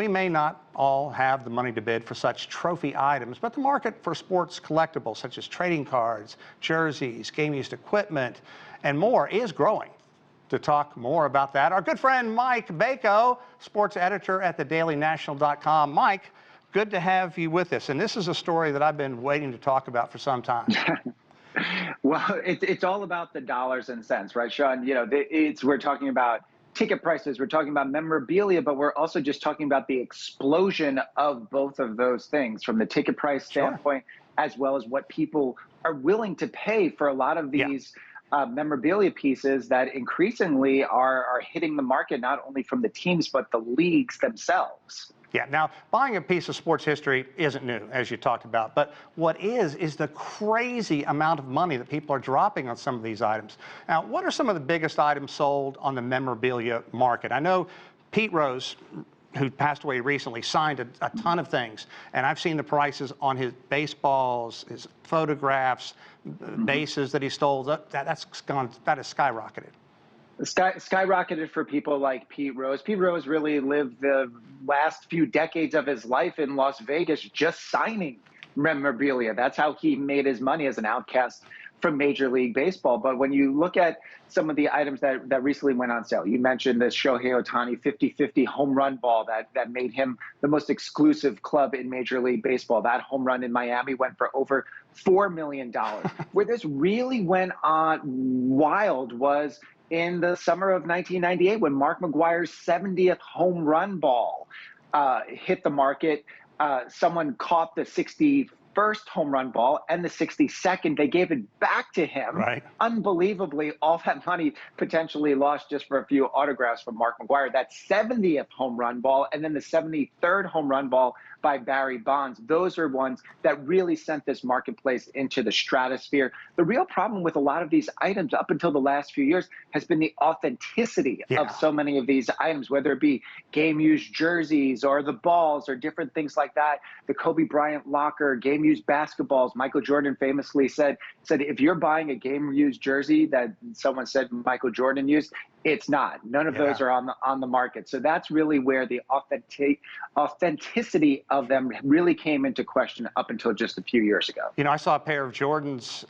we may not all have the money to bid for such trophy items, but the market for sports collectibles such as trading cards, jerseys, game-used equipment, and more is growing. To talk more about that, our good friend Mike Bako, sports editor at thedailynational.com. Mike, good to have you with us. And this is a story that I've been waiting to talk about for some time. Well, it's all about the dollars and cents, right, Sean? You know, we're talking about ticket prices, we're talking about memorabilia, but we're also just talking about the explosion of both of those things from the ticket price standpoint, as well as what people are willing to pay for a lot of these memorabilia pieces that increasingly are hitting the market, not only from the teams, but the leagues themselves. Yeah, now buying a piece of sports history isn't new, as you talked about, but what is the crazy amount of money that people are dropping on some of these items. Now, what are some of the biggest items sold on the memorabilia market? I know Pete Rose, who passed away recently, signed a ton of things, and I've seen the prices on his baseballs, his photographs, bases that he stole. That has skyrocketed. Skyrocketed for people like Pete Rose. Pete Rose really lived the last few decades of his life in Las Vegas just signing memorabilia. That's how he made his money as an outcast from Major League Baseball. But when you look at some of the items that recently went on sale, you mentioned the Shohei Ohtani 50-50 home run ball that made him the most exclusive club in Major League Baseball. That home run in Miami went for over $4 million. Where this really went on wild was in the summer of 1998 when Mark McGwire's 70th home run ball hit the market. Someone caught the 61st home run ball and the 62nd. They gave it back to him. Right. Unbelievably, all that money potentially lost just for a few autographs from Mark McGwire. That 70th home run ball and then the 73rd home run ball by Barry Bonds. Those are ones that really sent this marketplace into the stratosphere. The real problem with a lot of these items up until the last few years has been the authenticity of so many of these items, whether it be game-used jerseys or the balls or different things like that. The Kobe Bryant locker, game-used basketballs. Michael Jordan famously said, if you're buying a game-used jersey that someone said Michael Jordan used, it's not. None of those are on the market. So that's really where the authenticity of them really came into question up until just a few years ago. You know, I saw a pair of Jordan's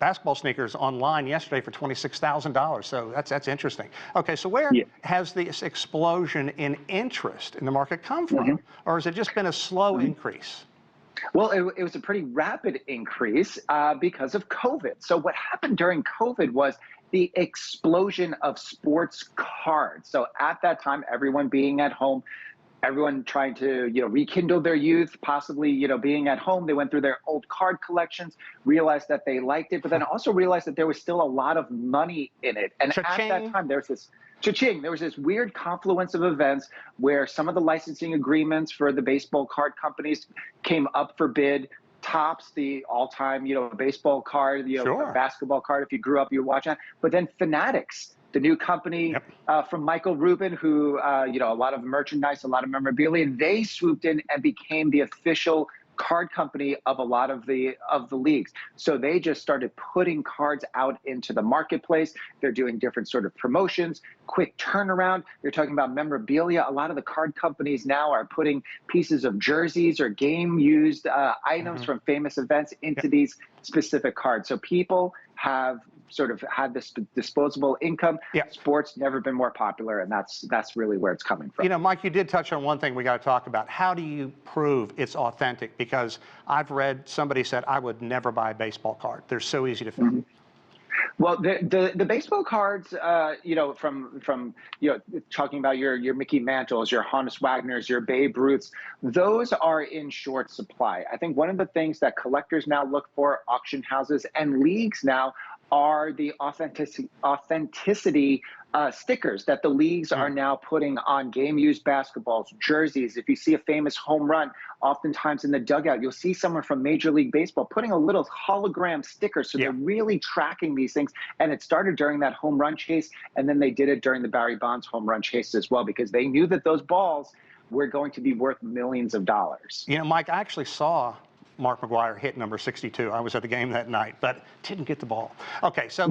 basketball sneakers online yesterday for $26,000. So that's interesting. Okay, so where has this explosion in interest in the market come from? Or has it just been a slow increase? Well, it was a pretty rapid increase because of COVID. So what happened during COVID was the explosion of sports cards. So at that time, everyone being at home, everyone trying to, rekindle their youth, possibly, being at home. They went through their old card collections, realized that they liked it, but then also realized that there was still a lot of money in it. And at that time, there was this weird confluence of events where some of the licensing agreements for the baseball card companies came up for bid. Topps, the all-time, baseball card, basketball card, if you grew up, you were watching that. But then Fanatics, the new company from Michael Rubin, who, a lot of merchandise, a lot of memorabilia, they swooped in and became the official card company of a lot of the leagues. So they just started putting cards out into the marketplace. They're doing different sort of promotions, quick turnaround. You're talking about memorabilia. A lot of the card companies now are putting pieces of jerseys or game-used items from famous events into these specific cards. So people have sort of had this disposable income. Sports never been more popular, and that's really where it's coming from. You know, Mike, you did touch on one thing we got to talk about. How do you prove it's authentic? Because I've read somebody said I would never buy a baseball card. They're so easy to fit. Well, the baseball cards, from talking about your Mickey Mantles, your Honus Wagners, your Babe Ruths, those are in short supply. I think one of the things that collectors now look for, auction houses and leagues now, are the authenticity stickers that the leagues are now putting on game-used basketballs, jerseys. If you see a famous home run, oftentimes in the dugout, you'll see someone from Major League Baseball putting a little hologram sticker. So they're really tracking these things. And it started during that home run chase, and then they did it during the Barry Bonds home run chase as well, because they knew that those balls were going to be worth millions of dollars. You know, Mike, I actually saw Mark McGuire hit number 62. I was at the game that night, but didn't get the ball. Okay, so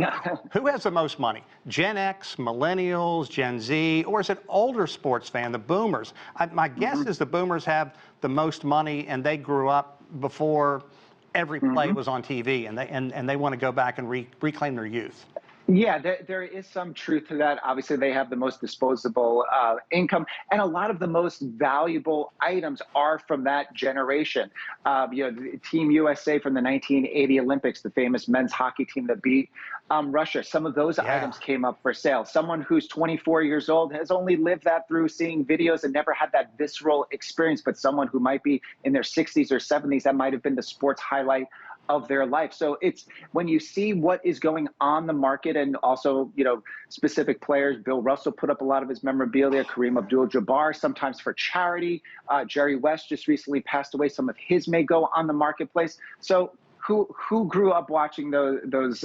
who has the most money? Gen X, millennials, Gen Z, or is it older sports fan, the boomers? My guess is the boomers have the most money, and they grew up before every play was on TV, and they want to go back and reclaim their youth. Yeah, there is some truth to that. Obviously, they have the most disposable income, and a lot of the most valuable items are from that generation. Team USA from the 1980 Olympics, the famous men's hockey team that beat Russia. Some of those items came up for sale. Someone who's 24 years old has only lived that through seeing videos and never had that visceral experience, but someone who might be in their 60s or 70s, that might have been the sports highlight of their life. So it's when you see what is going on the market, and also, specific players. Bill Russell put up a lot of his memorabilia, Kareem Abdul-Jabbar, sometimes for charity. Jerry West just recently passed away. Some of his may go on the marketplace. So who grew up watching those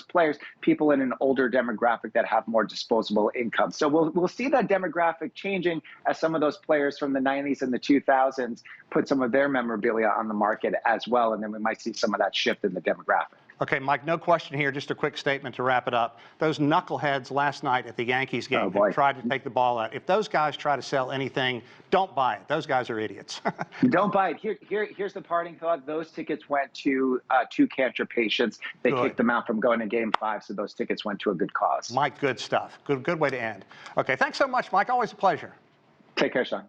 players? People in an older demographic that have more disposable income. So we'll see that demographic changing as some of those players from the 90s and the 2000s put some of their memorabilia on the market as well, and then we might see some of that shift in the demographic. Okay, Mike, no question here. Just a quick statement to wrap it up. Those knuckleheads last night at the Yankees game that tried to take the ball out. If those guys try to sell anything, don't buy it. Those guys are idiots. Don't buy it. Here's the parting thought. Those tickets went to two cancer patients. They kicked them out from going to Game 5, so those tickets went to a good cause. Mike, good stuff. Good way to end. Okay, thanks so much, Mike. Always a pleasure. Take care, Sean.